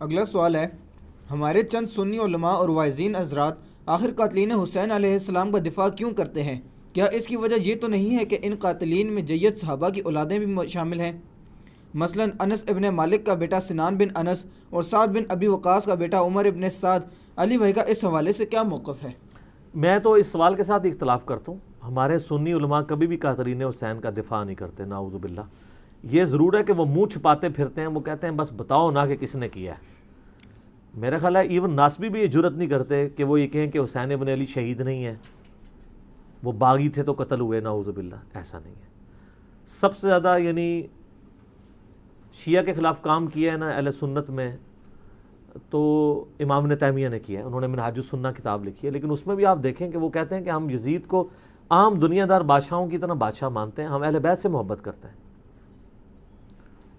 اگلا سوال ہے، ہمارے چند سنی علماء اور واعظین حضرات آخر قاتلین حسین علیہ السلام کا دفاع کیوں کرتے ہیں؟ کیا اس کی وجہ یہ تو نہیں ہے کہ ان قاتلین میں جید صحابہ کی اولادیں بھی شامل ہیں؟ مثلا انس ابن مالک کا بیٹا سنان بن انس اور سعد بن ابی وقاص کا بیٹا عمر ابن سعد۔ علی بھائی کا اس حوالے سے کیا موقف ہے؟ میں تو اس سوال کے ساتھ اختلاف کرتا ہوں۔ ہمارے سنی علماء کبھی بھی قاتلین حسین کا دفاع نہیں کرتے، نعوذ باللہ۔ یہ ضرور ہے کہ وہ منہ چھپاتے پھرتے ہیں، وہ کہتے ہیں بس بتاؤ نہ کہ کس نے کیا ہے۔ میرا خیال ہے ایون ناسبی بھی یہ جرت نہیں کرتے کہ وہ یہ کہیں کہ حسین ابن علی شہید نہیں ہے، وہ باغی تھے تو قتل ہوئے، نعوذ باللہ۔ ایسا نہیں ہے۔ سب سے زیادہ یعنی شیعہ کے خلاف کام کیا ہے نا اہل سنت میں، تو امام ابن تیمیہ نے کیا ہے۔ انہوں نے منہاج السنہ کتاب لکھی ہے، لیکن اس میں بھی آپ دیکھیں کہ وہ کہتے ہیں کہ ہم یزید کو عام دنیا دار بادشاہوں کی طرح بادشاہ مانتے ہیں، ہم اہل بیت سے محبت کرتے ہیں۔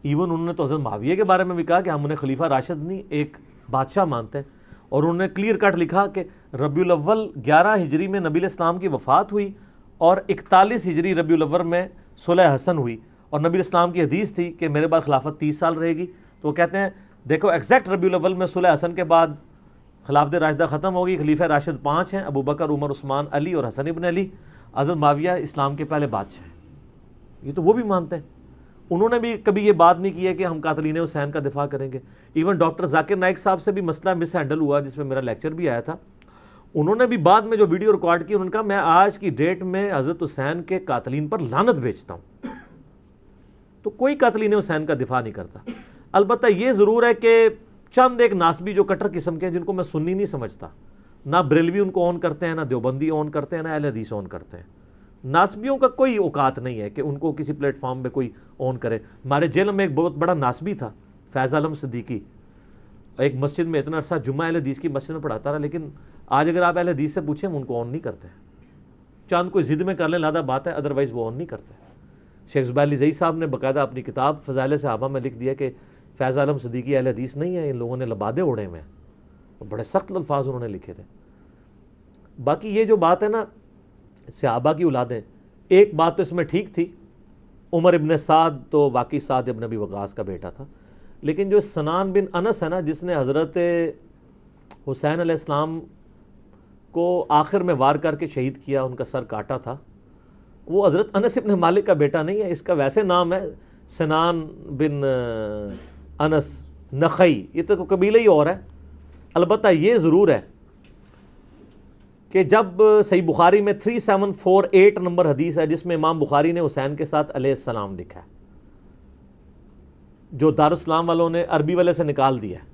ایون انہوں نے تو حضرت معاویہ کے بارے میں بھی کہا کہ ہم انہیں خلیفہ راشد نہیں ایک بادشاہ مانتے ہیں، اور انہوں نے کلیئر کٹ لکھا کہ ربیع الاول 11 ہجری میں نبی اسلام کی وفات ہوئی اور 41 ہجری ربیع الاول میں صلح حسن ہوئی، اور نبی اسلام کی حدیث تھی کہ میرے بعد خلافت 30 سال رہے گی۔ تو وہ کہتے ہیں دیکھو ایگزیکٹ ربیع الاول میں صلح حسن کے بعد خلافت راشدہ ختم ہوگی، خلیفہ راشد 5 ہیں، ابو بکر، عمر، عثمان، علی اور حسن ابن علی۔ حضرت معاویہ اسلام کے پہلے بادشاہ ہیں، یہ تو وہ بھی مانتے ہیں۔ انہوں نے بھی کبھی یہ بات نہیں کی ہے کہ ہم قاتلین حسین کا دفاع کریں گے۔ ایون ڈاکٹر ذاکر نائک صاحب سے بھی مسئلہ مس ہینڈل ہوا، جس میں میرا لیکچر بھی آیا تھا۔ انہوں نے بھی بعد میں جو ویڈیو ریکارڈ کی، انہوں نے کہا میں آج کی ڈیٹ میں حضرت حسین کے قاتلین پر لعنت بھیجتا ہوں۔ تو کوئی قاتلین حسین کا دفاع نہیں کرتا۔ البتہ یہ ضرور ہے کہ چند ایک ناسبی جو کٹر قسم کے ہیں، جن کو میں سنی نہیں سمجھتا، نہ بریلوی ان کو اون کرتے ہیں، نہ دیوبندی اون کرتے ہیں، نہ اہل حدیث اون کرتے ہیں۔ ناسبیوں کا کوئی اوقات نہیں ہے کہ ان کو کسی پلیٹ فارم پہ کوئی اون کرے۔ ہمارے جیل میں ایک بہت بڑا ناسبی تھا، فیض عالم صدیقی، ایک مسجد میں اتنا عرصہ جمعہ اہل حدیث کی مسجد میں پڑھاتا رہا، لیکن آج اگر آپ اہل حدیث سے پوچھیں ان کو اون نہیں کرتے۔ چاند کوئی ضد میں کر لیں لادہ بات ہے، ادروائز وہ اون نہیں کرتے۔ شیخ زبیر علی زئی صاحب نے باقاعدہ اپنی کتاب فضائل صحابہ میں لکھ دیا کہ فیض عالم صدیقی اہل حدیث نہیں ہے، ان لوگوں نے لبادے اڑے ہوئے ہیں۔ بڑے سخت الفاظ انہوں نے لکھے تھے۔ باقی یہ جو بات ہے نا صحابہ کی اولادیں، ایک بات تو اس میں ٹھیک تھی، عمر ابن سعد تو واقعی سعد ابن ابی وقاص کا بیٹا تھا، لیکن جو سنان بن انس ہے نا، جس نے حضرت حسین علیہ السلام کو آخر میں وار کر کے شہید کیا، ان کا سر کاٹا تھا، وہ حضرت انس ابن مالک کا بیٹا نہیں ہے۔ اس کا ویسے نام ہے سنان بن انس نخعی، یہ تو قبیلہ ہی اور ہے۔ البتہ یہ ضرور ہے کہ جب صحیح بخاری میں 3748 نمبر حدیث ہے، جس میں امام بخاری نے حسین کے ساتھ علیہ السلام لکھا ہے، جو دارالاسلام والوں نے عربی والے سے نکال دیا ہے،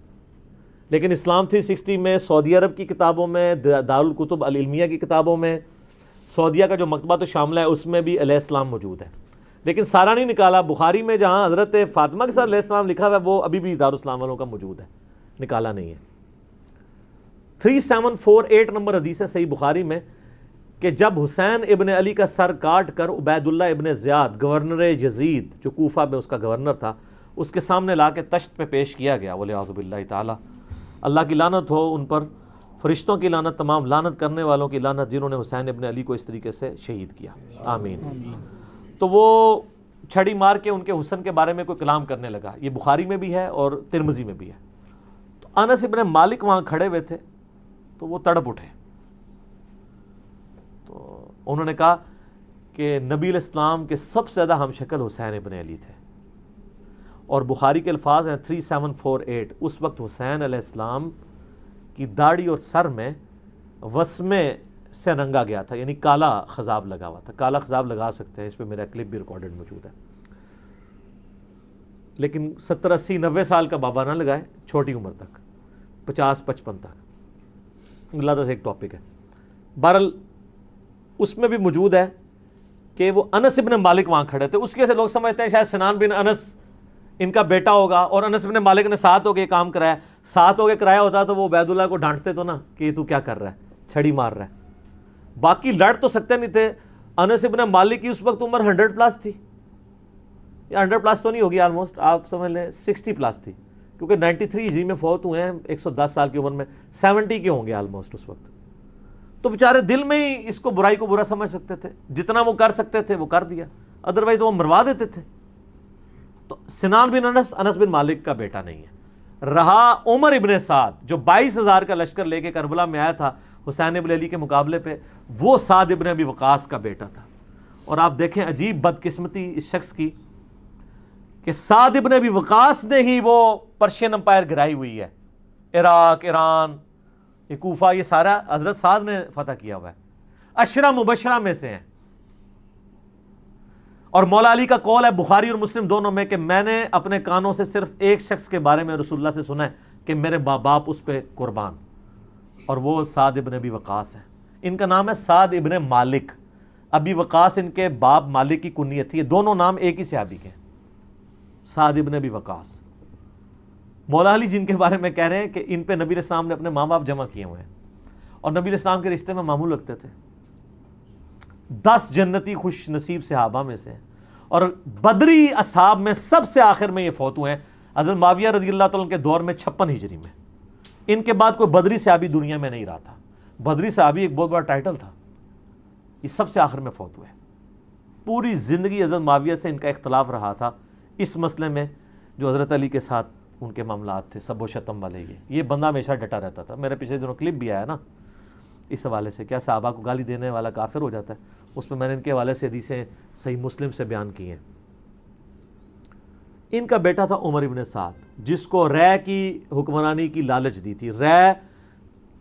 لیکن اسلام 360 میں، سعودی عرب کی کتابوں میں، دارالکتب العلمیہ کی کتابوں میں، سعودیہ کا جو مکتبہ تو شاملہ ہے اس میں بھی علیہ السلام موجود ہے، لیکن سارا نہیں نکالا۔ بخاری میں جہاں حضرت فاطمہ کے ساتھ علیہ السلام لکھا ہوا ہے، وہ ابھی بھی دارالاسلام والوں کا موجود ہے، نکالا نہیں ہے۔ 3748 نمبر حدیث ہے صحیح بخاری میں کہ جب حسین ابن علی کا سر کاٹ کر عبید اللہ ابن زیاد گورنر یزید، جو کوفہ میں اس کا گورنر تھا، اس کے سامنے لا کے تشت پہ پیش کیا گیا، ولیعوذ باللہ تعالی، اللہ کی لعنت ہو ان پر، فرشتوں کی لعنت، تمام لعنت کرنے والوں کی لعنت جنہوں نے حسین ابن علی کو اس طریقے سے شہید کیا، آمین۔ تو وہ چھڑی مار کے ان کے حسن کے بارے میں کوئی کلام کرنے لگا۔ یہ بخاری میں بھی ہے اور ترمذی میں بھی ہے۔ تو انس ابن مالک وہاں کھڑے ہوئے تھے، تو وہ تڑپ اٹھے، تو انہوں نے کہا کہ نبی علیہ السلام کے سب سے زیادہ ہم شکل حسین ابن علی تھے، اور بخاری کے الفاظ ہیں 3748، اس وقت حسین علیہ السلام کی داڑھی اور سر میں وسمے سے رنگا گیا تھا، یعنی کالا خضاب لگا ہوا تھا۔ کالا خضاب لگا سکتے ہیں، اس پہ میرا کلپ بھی ریکارڈڈ موجود ہے، لیکن 70 80 90 سال کا بابا نہ لگائے، چھوٹی عمر تک، 50 55 تک، اللہ سے ایک ٹاپک ہے۔ بہرحال اس میں بھی موجود ہے کہ وہ انس ابن مالک وہاں کھڑے تھے، اس کے سے لوگ سمجھتے ہیں شاید سنان بن انس ان کا بیٹا ہوگا، اور انس ابن مالک نے ساتھ ہو کے کام کرایا، ساتھ ہو کے کرایا ہوتا تو وہ عبید اللہ کو ڈانٹتے تو نا کہ تو کیا کر رہا ہے، چھڑی مار رہا ہے۔ باقی لڑ تو سکتے نہیں تھے۔ انس ابن مالک کی اس وقت عمر 100 پلس تھی، یا 100 پلس تو نہیں ہوگی، آلموسٹ آپ سمجھ لیں 60 پلس تھی، کیونکہ 93 ہجری میں فوت ہوئے ہیں، 110 سال کی عمر میں، 70 کے ہوں گے آلموسٹ اس وقت۔ تو بیچارے دل میں ہی اس کو برائی کو برا سمجھ سکتے تھے، جتنا وہ کر سکتے تھے وہ کر دیا، ادروائز وہ مروا دیتے تھے۔ تو سنان بن انس، انس بن مالک کا بیٹا نہیں ہے۔ رہا عمر ابن سعد جو 22,000 کا لشکر لے کے کربلا میں آیا تھا حسین ابن علی کے مقابلے پہ، وہ سعد ابن ابی وقاص کا بیٹا تھا۔ اور آپ دیکھیں عجیب بدقسمتی اس شخص کی کہ سعد ابن ابی وقاص نے ہی وہ پرشین امپائر گرائی ہوئی ہے، عراق، ایران، یہ کوفہ، یہ سارا حضرت سعد نے فتح کیا ہوا ہے، عشرہ مبشرہ میں سے ہیں۔ اور مولا علی کا قول ہے بخاری اور مسلم دونوں میں کہ میں نے اپنے کانوں سے صرف ایک شخص کے بارے میں رسول اللہ سے سنا ہے کہ میرے ماں باپ اس پہ قربان، اور وہ سعد ابن ابی وقاص ہیں۔ ان کا نام ہے سعد ابن مالک، ابی وقاص ان کے باپ مالک کی کنیت تھی، یہ دونوں نام ایک ہی صحابی کے ہیں، سعد ابن ابی وقاص۔ مولا علی جن کے بارے میں کہہ رہے ہیں کہ ان پہ نبی علیہ السلام نے اپنے ماں باپ جمع کیے ہوئے ہیں، اور نبی علیہ السلام کے رشتے میں معمول رکھتے تھے۔ 10 جنتی خوش نصیب صحابہ میں سے، اور بدری اصحاب میں سب سے آخر میں یہ فوت ہوئے ہیں حضرت معاویہ رضی اللہ تعالیٰ کے دور میں 56 ہجری میں۔ ان کے بعد کوئی بدری صحابی دنیا میں نہیں رہا تھا۔ بدری صحابی ایک بہت بڑا ٹائٹل تھا، یہ سب سے آخر میں فوت ہوئے۔ پوری زندگی حضرت معاویہ سے ان کا اختلاف رہا تھا اس مسئلے میں جو حضرت علی کے ساتھ ان کے معاملات تھے، سب و شتم والے۔ یہ بندہ ہمیشہ ڈٹا رہتا تھا۔ میرے پچھلے دنوں کلپ بھی آیا نا اس حوالے سے، کیا صحابہ کو گالی دینے والا کافر ہو جاتا ہے، اس میں نے ان کے حوالے سے حدیثیں صحیح مسلم سے بیان کی ہیں۔ ان کا بیٹا تھا عمر ابن سعد، جس کو رے کی حکمرانی کی لالچ دی تھی۔ رے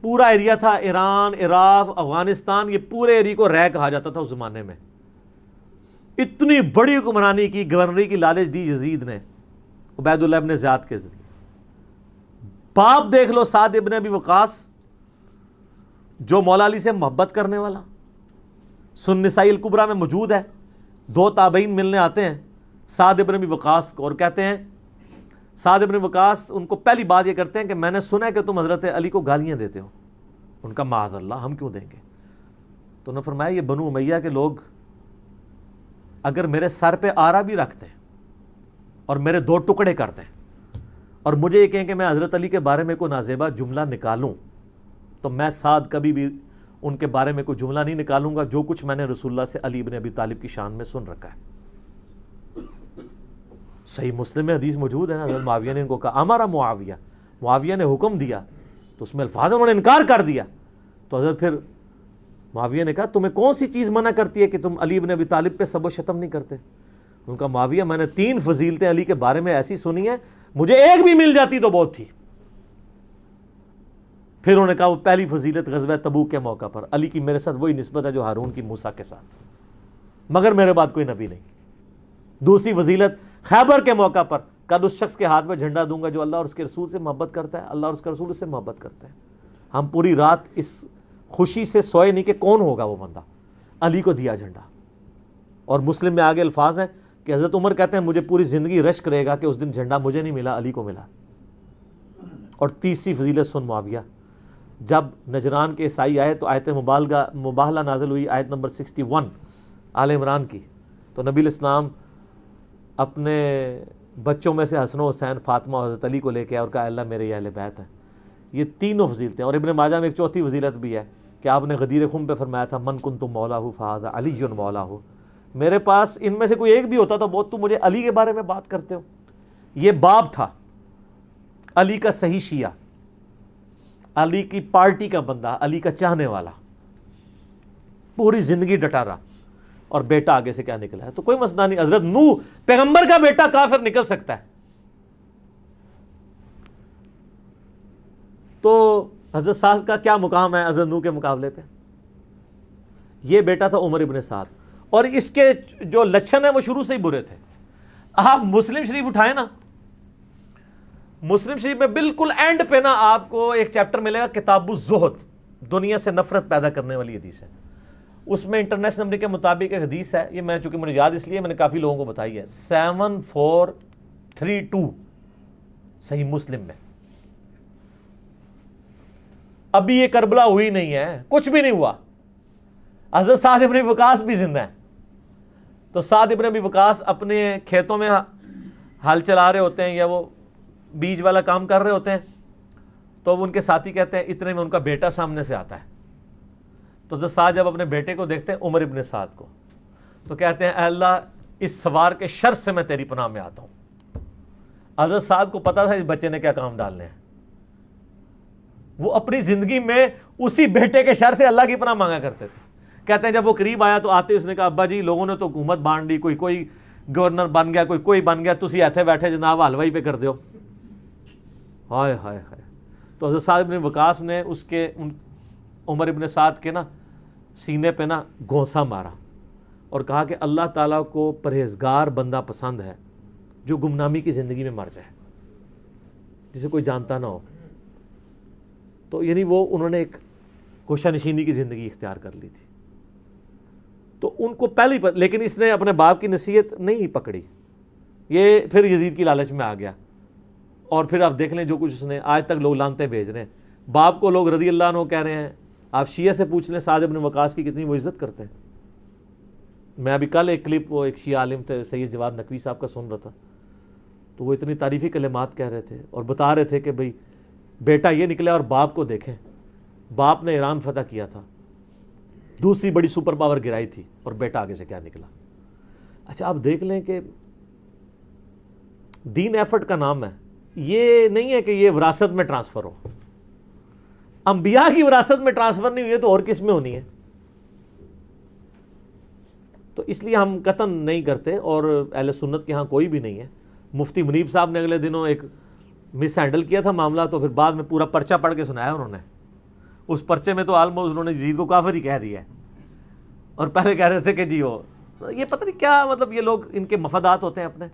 پورا ایریا تھا، ایران، عراق، افغانستان، یہ پورے ایریا کو رے کہا جاتا تھا اس زمانے میں۔ اتنی بڑی حکمرانی کی، گورنری کی لالچ دی یزید نے عبید اللہ ابن زیاد کے ذریعے۔ باپ دیکھ لو سعد ابن ابی وقاص، جو مولا علی سے محبت کرنے والا، سن نسائی الکبریٰ میں موجود ہے۔ 2 تابعین ملنے آتے ہیں سعد ابن ابی وقاص کو اور کہتے ہیں، سعد ابن وقاص ان کو پہلی بات یہ کرتے ہیں کہ میں نے سنا ہے کہ تم حضرت علی کو گالیاں دیتے ہو۔ ان کا معاذ اللہ، ہم کیوں دیں گے؟ تو انہوں نے فرمایا یہ بنو امیہ کے لوگ اگر میرے سر پہ آرا بھی رکھتے ہیں اور میرے 2 ٹکڑے کرتے ہیں اور مجھے یہ کہیں کہ میں حضرت علی کے بارے میں کوئی نازیبہ جملہ نکالوں، تو میں سعد کبھی بھی ان کے بارے میں کوئی جملہ نہیں نکالوں گا جو کچھ میں نے رسول اللہ سے علی ابن ابی طالب کی شان میں سن رکھا ہے۔ صحیح مسلم میں حدیث موجود ہے نا، حضرت معاویہ نے ان کو کہا امارا معاویہ، معاویہ نے حکم دیا، تو اس میں الفاظ انہوں نے انکار کر دیا۔ تو حضرت پھر معاویہ نے کہا تمہیں کون سی چیز منع کرتی ہے کہ تم علی ابن ابی طالب پہ سب و شتم نہیں کرتے؟ ان کا معاویہ میں نے 3 فضیلتیں علی کے بارے میں ایسی سنی ہیں، مجھے ایک بھی مل جاتی تو بہت تھی۔ پھر انہوں نے کہا وہ پہلی فضیلت غزوہ تبوک کے موقع پر علی کی میرے ساتھ وہی نسبت ہے جو ہارون کی موسیٰ کے ساتھ، مگر میرے بعد کوئی نبی نہیں۔ دوسری فضیلت خیبر کے موقع پر کل اس شخص کے ہاتھ میں جھنڈا دوں گا جو اللہ اور اس کے رسول سے محبت کرتا ہے، اللہ اور اس کے رسول سے محبت کرتے ہیں۔ ہم پوری رات اس خوشی سے سوئے نہیں کہ کون ہوگا وہ بندہ، علی کو دیا جھنڈا۔ اور مسلم میں آگے الفاظ ہیں کہ حضرت عمر کہتے ہیں مجھے پوری زندگی رشک رہے گا کہ اس دن جھنڈا مجھے نہیں ملا، علی کو ملا۔ اور تیسری فضیلت سن معاویہ، جب نجران کے عیسائی آئے تو آیت مباہلہ نازل ہوئی، آیت نمبر 61 آل عمران کی، تو نبی الاسلام اپنے بچوں میں سے حسن و حسین، فاطمہ اور حضرت علی کو لے کے اور کہا اللہ میرے یہ اہل بیت ہیں۔ یہ تینوں فضیلتیں، اور ابن ماجہ میں ایک چوتھی فضیلت بھی ہے کہ آپ نے غدیر خم پہ فرمایا تھا من کنت مولاہ فہذا علی مولاہ، میرے پاس ان میں سے کوئی ایک بھی ہوتا تو بہت تم مجھے علی کے بارے میں بات کرتے ہو۔ یہ باپ تھا علی کا صحیح شیعہ، علی کی پارٹی کا بندہ، علی کا چاہنے والا، پوری زندگی ڈٹا رہا، اور بیٹا آگے سے کیا نکلا ہے تو کوئی مسئلہ نہیں۔ حضرت نوح پیغمبر کا بیٹا کافر نکل سکتا ہے، تو حضرت سعد کا کیا مقام ہے حضرت نوح کے مقابلے پہ؟ یہ بیٹا تھا عمر ابن سعد، اور اس کے جو لچھن ہیں وہ شروع سے ہی برے تھے۔ آپ مسلم شریف اٹھائیں نا، مسلم شریف میں بالکل اینڈ پہ نا آپ کو ایک چیپٹر ملے گا کتاب الزہد، دنیا سے نفرت پیدا کرنے والی حدیث ہے۔ اس میں انٹرنیشنل نمبر کے مطابق ایک حدیث ہے، یہ میں چونکہ مجھے یاد اس لیے میں نے کافی لوگوں کو بتائی ہے، 7432 صحیح مسلم میں۔ ابھی یہ کربلا ہوئی نہیں ہے، کچھ بھی نہیں ہوا، حضرت سعد ابن وقاص بھی زندہ ہیں۔ تو سعد ابن ابی وقاص اپنے کھیتوں میں ہل چلا رہے ہوتے ہیں یا وہ بیج والا کام کر رہے ہوتے ہیں، تو وہ ان کے ساتھی کہتے ہیں اتنے میں ان کا بیٹا سامنے سے آتا ہے۔ تو حضرت سعد جب اپنے بیٹے کو دیکھتے ہیں عمر ابن سعد کو، تو کہتے ہیں اے اللہ اس سوار کے شر سے میں تیری پناہ میں آتا ہوں۔ حضرت سعد کو پتا تھا اس بچے نے کیا کام ڈالنے ہیں. وہ اپنی زندگی میں اسی بیٹے کے شر سے اللہ کی پناہ مانگا کرتے تھے. کہتے ہیں جب وہ قریب آیا تو آتے اس نے کہا ابا جی لوگوں نے تو حکومت بانٹ دی, کوئی گورنر بن گیا, کوئی بن گیا, تسی ایتھے بیٹھے جناب حلوائی پہ کر دیو. ہائے ہائے ہائے. تو حضرت سعد بن وقاص نے اس کے عمر ابن سعد کے نا سینے پہ نا گھونسا مارا اور کہا کہ اللہ تعالیٰ کو پرہیزگار بندہ پسند ہے جو گمنامی کی زندگی میں مر جائے, جسے کوئی جانتا نہ ہو. تو یعنی وہ انہوں نے ایک گوشہ نشینی کی زندگی اختیار کر لی تھی. تو ان کو پہلے ہی لیکن اس نے اپنے باپ کی نصیحت نہیں پکڑی, یہ پھر یزید کی لالچ میں آ گیا. اور پھر آپ دیکھ لیں جو کچھ اس نے, آج تک لوگ لانتے بھیج رہے ہیں. باپ کو لوگ رضی اللہ عنہ کہہ رہے ہیں. آپ شیعہ سے پوچھ لیں سعد بن وقاص کی کتنی وہ عزت کرتے ہیں. میں ابھی کل ایک کلپ وہ ایک شیعہ عالم تھے سید جواد نقوی صاحب کا سن رہا تھا, تو وہ اتنی تعریفی کلمات کہہ رہے تھے اور بتا رہے تھے کہ بھئی بیٹا یہ نکلا اور باپ کو دیکھیں, باپ نے ایران فتح کیا تھا, دوسری بڑی سپر پاور گرائی تھی, اور بیٹا آگے سے کیا نکلا. اچھا آپ دیکھ لیں کہ دین ایفرٹ کا نام ہے, یہ نہیں ہے کہ یہ وراثت میں ٹرانسفر ہو. انبیاء کی وراثت میں ٹرانسفر نہیں ہوئی ہے تو اور کس میں ہونی ہے. تو اس لیے ہم قطعاً نہیں کرتے, اور اہل سنت کے ہاں کوئی بھی نہیں ہے. مفتی منیب صاحب نے اگلے دنوں ایک مس ہینڈل کیا تھا معاملہ, تو پھر بعد میں پورا پرچہ پڑھ کے سنایا انہوں نے. اس پرچے میں تو آلموسٹ انہوں نے یزید کو کافر ہی کہہ دیا ہے, اور پہلے کہہ رہے تھے کہ جی وہ یہ پتہ نہیں کیا, مطلب یہ لوگ ان کے مفادات ہوتے ہیں اپنے.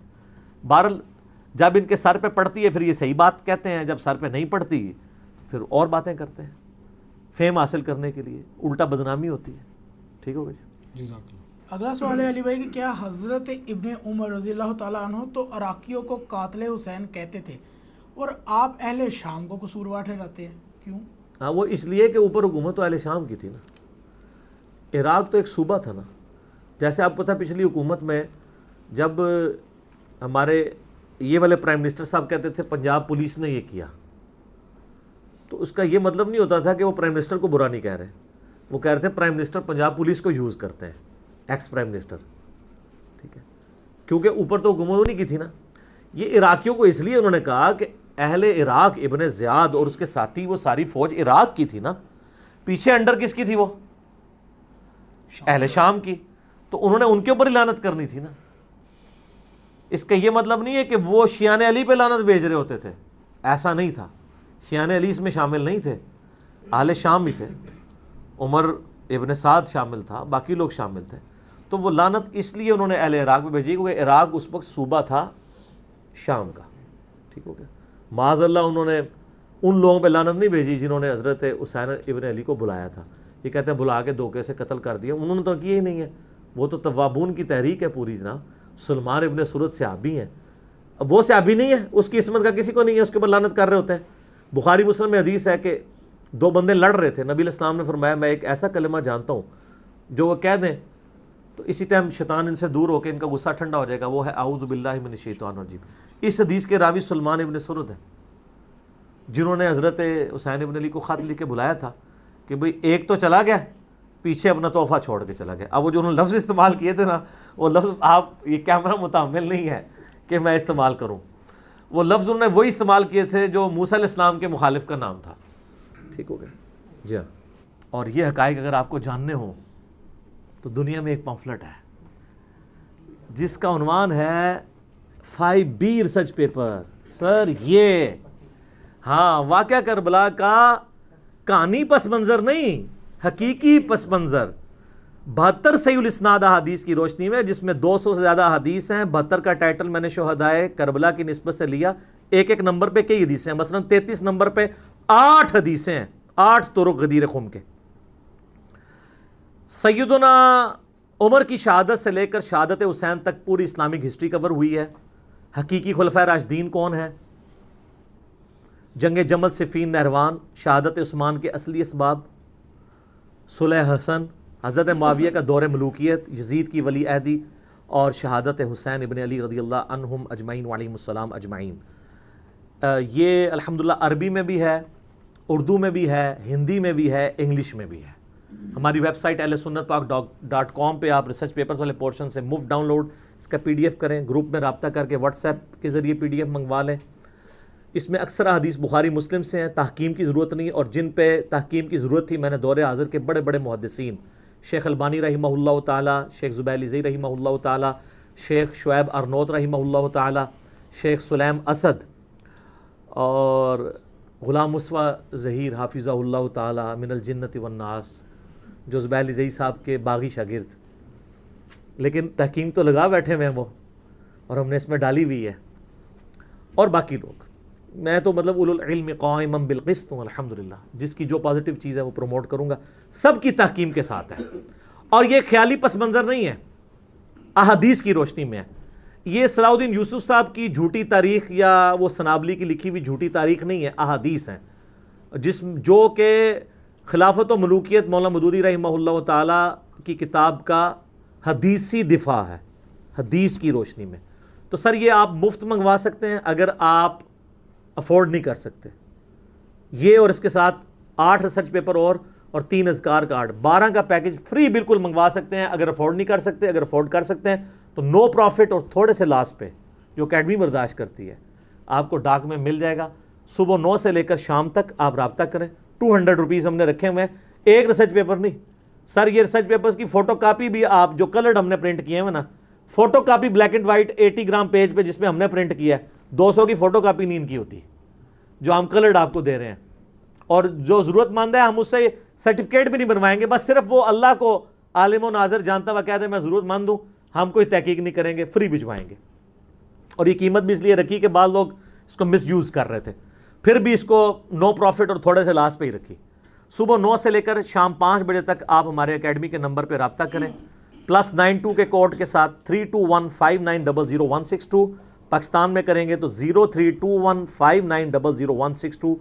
بہرحال جب ان کے سر پہ پڑتی ہے پھر یہ صحیح بات کہتے ہیں, جب سر پہ نہیں پڑتی پھر اور باتیں کرتے ہیں فیم حاصل کرنے کے لیے, الٹا بدنامی ہوتی ہے. ٹھیک ہو گئی جی. اگلا سوال ہے علی بھائی کہ کیا حضرت ابن عمر رضی اللہ تعالیٰ عنہ تو عراقیوں کو قاتل حسین کہتے تھے, اور آپ اہل شام کو قصوروار ٹھہراتے ہیں, کیوں؟ ہاں وہ اس لیے کہ اوپر حکومت تو اہل شام کی تھی نا. عراق تو ایک صوبہ تھا نا. جیسے آپ کو پتہ پچھلی حکومت میں جب ہمارے یہ والے پرائم منسٹر صاحب کہتے تھے پنجاب پولیس نے یہ کیا, تو اس کا یہ مطلب نہیں ہوتا تھا کہ وہ پرائم منسٹر کو برا نہیں کہہ رہے, وہ کہہ رہے تھے پرائم منسٹر پنجاب پولیس کو یوز کرتے ہیں, ایکس پرائم منسٹر. ٹھیک ہے, کیونکہ اوپر تو حکومت انہی کی تھی نا. یہ عراقیوں کو اس لیے انہوں نے کہا کہ اہل عراق ابن زیاد اور اس کے ساتھی وہ ساری فوج عراق کی تھی نا, پیچھے انڈر کس کی تھی, وہ اہل شام کی, تو انہوں نے ان کے اوپر ہی لعنت کرنی تھی نا. اس کا یہ مطلب نہیں ہے کہ وہ شیعان علی پہ لعنت بھیج رہے ہوتے تھے, ایسا نہیں تھا. شیعان علی اس میں شامل نہیں تھے, اہل شام ہی تھے. عمر ابن سعد شامل تھا, باقی لوگ شامل تھے. تو وہ لعنت اس لیے انہوں نے اہل عراق پہ بھیجی کیونکہ عراق اس وقت صوبہ تھا شام کا. ٹھیک ہو گیا. معاذ اللہ انہوں نے ان لوگوں پہ لعنت نہیں بھیجی جنہوں نے حضرت حسین ابن علی کو بلایا تھا. یہ کہتے ہیں بلا کے دھوکے سے قتل کر دیا, انہوں نے تو کیا ہی نہیں ہے. وہ تو توابون کی تحریک ہے پوری جناب. سلمان ابن سرد صحابی ہیں, اب وہ صحابی نہیں ہے, اس کی عصمت کا کسی کو نہیں ہے, اس کے اوپر لعنت کر رہے ہوتے ہیں. بخاری مسلم میں حدیث ہے کہ دو بندے لڑ رہے تھے, نبی علیہ السلام نے فرمایا میں ایک ایسا کلمہ جانتا ہوں جو وہ کہہ دیں تو اسی ٹائم شیطان ان سے دور ہو کے ان کا غصہ ٹھنڈا ہو جائے گا, وہ ہے اعوذ باللہ من الشیطان الرجیم. اس حدیث کے راوی سلمان ابن سرد ہیں جنہوں نے حضرت حسین ابن علی کو خط لکھ کے بلایا تھا کہ بھئی ایک تو چلا گیا, پیچھے اپنا تحفہ چھوڑ کے چلا گیا. اب وہ جو انہوں نے لفظ استعمال کیے تھے نا, وہ لفظ آپ یہ کیمرہ متحمل نہیں ہے کہ میں استعمال کروں. وہ لفظ انہوں نے وہی استعمال کیے تھے جو موسیٰ علیہ السلام کے مخالف کا نام تھا. ٹھیک ہو گیا جی ہاں. اور یہ حقائق اگر آپ کو جاننے ہوں تو دنیا میں ایک پمفلٹ ہے جس کا عنوان ہے 5B ریسرچ پیپر. سر یہ ہاں واقعہ کربلا کا کہانی پس منظر نہیں, حقیقی پس منظر 72 صحیح الاسناد احادیث کی روشنی میں, جس میں 200 سے زیادہ حدیث ہیں. 72 کا ٹائٹل میں نے شہدائے کربلا کی نسبت سے لیا. ایک ایک نمبر پہ کئی حدیثیں ہیں, مثلا 33 نمبر پہ 8 حدیثیں ہیں, 8 طرق غدیر خم کے. سیدنا عمر کی شہادت سے لے کر شہادت حسین تک پوری اسلامک ہسٹری کور ہوئی ہے. حقیقی خلفائے راشدین کون ہیں, جنگ جمل صفین نہروان, شہادت عثمان کے اصلی اسباب, صلح حسن, حضرت معاویہ کا دور ملوکیت, یزید کی ولی عہدی, اور شہادت حسین ابن علی رضی اللہ عنہم اجمعین وعلیہم السلام اجمعین. یہ الحمدللہ عربی میں بھی ہے, اردو میں بھی ہے, ہندی میں بھی ہے, انگلش میں بھی ہے. ہماری ویب سائٹ اہل سنت پاک .com پہ آپ ریسرچ پیپرز والے پورشن سے مفت ڈاؤن لوڈ اس کا PDF کریں, گروپ میں رابطہ کر کے واٹس ایپ کے ذریعے PDF منگوا لیں. اس میں اکثر حدیث بخاری مسلم سے ہیں, تحکیم کی ضرورت نہیں, اور جن پہ تحکیم کی ضرورت تھی میں نے دور حاضر کے بڑے بڑے محدثین شیخ البانی رحمہ اللہ تعالی, شیخ زبیر علی رحمہ اللہ تعالی, شیخ شعیب ارنوت رحمہ اللہ تعالی, شیخ سلیم اسد اور غلام مصطفیٰ ظہیر حافظہ اللہ تعالی من الجنت والناس, جو زبیر علی ظہیر صاحب کے باغی شاگرد, لیکن تحکیم تو لگا بیٹھے ہوئے ہیں وہ, اور ہم نے اس میں ڈالی ہوئی ہے. اور باقی لوگ, میں تو مطلب اولو العلم قائما بالقسط ہوں الحمدللہ, جس کی جو پازیٹیو چیز ہے وہ پروموٹ کروں گا, سب کی تحکیم کے ساتھ ہے. اور یہ خیالی پس منظر نہیں ہے, احادیث کی روشنی میں ہے. یہ صلاح الدین یوسف صاحب کی جھوٹی تاریخ یا وہ سنابلی کی لکھی ہوئی جھوٹی تاریخ نہیں ہے, احادیث ہیں جو کہ خلافت و ملوکیت مولانا مودودی رحمہ اللہ تعالی کی کتاب کا حدیثی دفاع ہے, حدیث کی روشنی میں. تو سر یہ آپ مفت منگوا سکتے ہیں اگر آپ افورڈ نہیں کر سکتے. یہ اور اس کے ساتھ 8 ریسرچ پیپر اور 3 اذکار کارڈ, 12 کا پیکج فری بالکل منگوا سکتے ہیں اگر افورڈ نہیں کر سکتے. اگر افورڈ کر سکتے ہیں تو نو پروفٹ اور تھوڑے سے لاس پہ جو اکیڈمی برداشت کرتی ہے آپ کو ڈاک میں مل جائے گا. صبح 9 سے لے کر شام تک آپ رابطہ کریں. 200 روپیز ہم نے رکھے ہوئے ہیں, ایک ریسرچ پیپر نہیں سر. یہ ریسرچ پیپرز کی فوٹو کاپی بھی آپ جو کلرڈ ہم نے پرنٹ کیے ہیں نا, photo copy black and white 80 gram page پہ جس میں ہم نے پرنٹ کیا ہے, 200 کی فوٹو کاپی نہیں ان کی ہوتی جو ہم کلرڈ آپ کو دے رہے ہیں. اور جو ضرورت مند ہے ہم اس سے سرٹیفکیٹ بھی نہیں بنوائیں گے, بس صرف وہ اللہ کو عالم و ناظر جانتا ہوا کہہ دے میں ضرورت مند ہوں, ہم کوئی تحقیق نہیں کریں گے, فری بھجوائیں گے. اور یہ قیمت بھی اس لیے رکھی کہ بعض لوگ اس کو مس یوز کر رہے تھے, پھر بھی اس کو نو پروفٹ اور تھوڑے سے لاس پہ ہی رکھی. صبح 9 سے لے کر شام 5 بجے تک آپ ہمارے اکیڈمی کے نمبر پہ رابطہ کریں, +92 کے کوڈ کے ساتھ 3215900162. پاکستان میں کریں گے تو 032159000162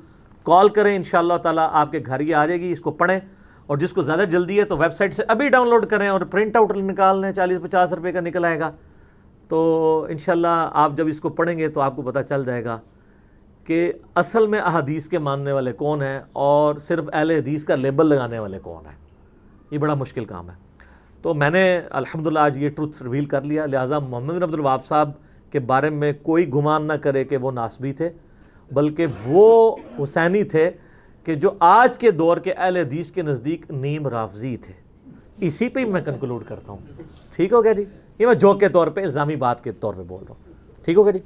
کال کریں, انشاءاللہ تعالیٰ آپ کے گھر ہی آ جائے گی. اس کو پڑھیں, اور جس کو زیادہ جلدی ہے تو ویب سائٹ سے ابھی ڈاؤن لوڈ کریں اور پرنٹ آؤٹ نکال لیں, 40-50 روپے کا نکل آئے گا. تو انشاءاللہ آپ جب اس کو پڑھیں گے تو آپ کو پتہ چل جائے گا کہ اصل میں احادیث کے ماننے والے کون ہیں اور صرف اہل حدیث کا لیبل لگانے والے کون ہیں. یہ بڑا مشکل کام ہے. تو میں نے الحمدللہ آج یہ ٹروتھ ریویل کر لیا, لہٰذا محمد بن عبد الوہاب صاحب کے بارے میں کوئی گمان نہ کرے کہ وہ ناسبی تھے, بلکہ وہ حسینی تھے کہ جو آج کے دور کے اہل حدیث کے نزدیک نیم رافضی تھے. اسی پہ میں کنکلوڈ کرتا ہوں. ٹھیک ہو گیا جی, یہ میں جوک کے طور پہ الزامی بات کے طور پہ بول رہا ہوں. ٹھیک ہو گیا جی.